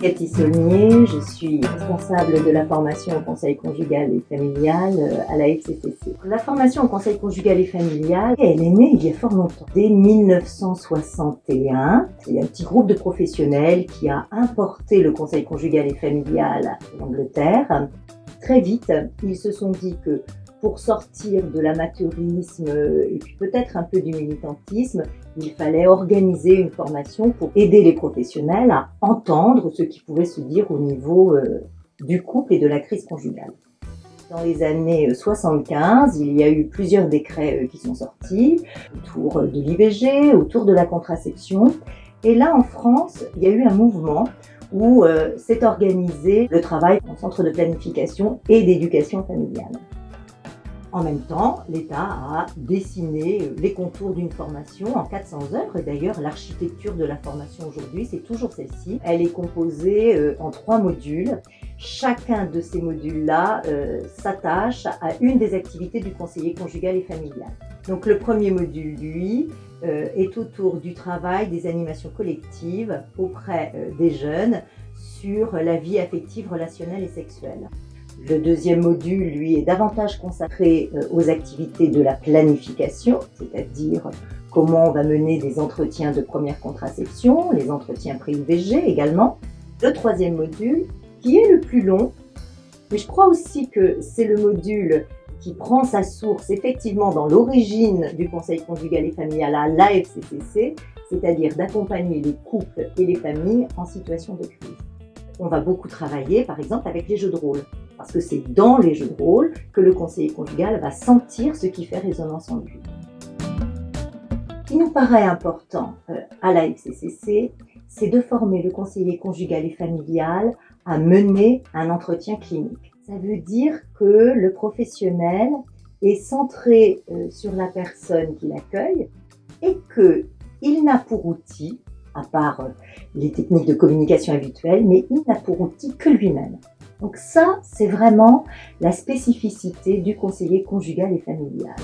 Cathy Saulnier, je suis responsable de la formation au conseil conjugal et familial à la FCCC. La formation au conseil conjugal et familial, elle est née il y a fort longtemps. Dès 1961, il y a un petit groupe de professionnels qui a importé le conseil conjugal et familial en Angleterre. Très vite, ils se sont dit que pour sortir de l'amateurisme et puis peut-être un peu du militantisme, il fallait organiser une formation pour aider les professionnels à entendre ce qui pouvait se dire au niveau du couple et de la crise conjugale. Dans les années 75, il y a eu plusieurs décrets qui sont sortis autour de l'IVG, autour de la contraception. Et là, en France, il y a eu un mouvement où s'est organisé le travail en centre de planification et d'éducation familiale. En même temps, l'État a dessiné les contours d'une formation en 400 heures. Et d'ailleurs, l'architecture de la formation aujourd'hui, c'est toujours celle-ci. Elle est composée en 3 modules. Chacun de ces modules-là s'attache à une des activités du conseiller conjugal et familial. Donc le premier module, lui, est autour du travail des animations collectives auprès des jeunes sur la vie affective, relationnelle et sexuelle. Le deuxième module, lui, est davantage consacré aux activités de la planification, c'est-à-dire comment on va mener des entretiens de première contraception, les entretiens pré-IVG également. Le troisième module, qui est le plus long, mais je crois aussi que c'est le module qui prend sa source effectivement dans l'origine du conseil conjugal et familial à la FCCC, c'est-à-dire d'accompagner les couples et les familles en situation de crise. On va beaucoup travailler, par exemple, avec les jeux de rôle. Parce que c'est dans les jeux de rôle que le conseiller conjugal va sentir ce qui fait résonance en lui. Ce qui nous paraît important à la FCCC, c'est de former le conseiller conjugal et familial à mener un entretien clinique. Ça veut dire que le professionnel est centré sur la personne qui l'accueille et qu'il n'a pour outil, à part les techniques de communication habituelles, mais il n'a pour outil que lui-même. Donc ça, c'est vraiment la spécificité du conseiller conjugal et familial.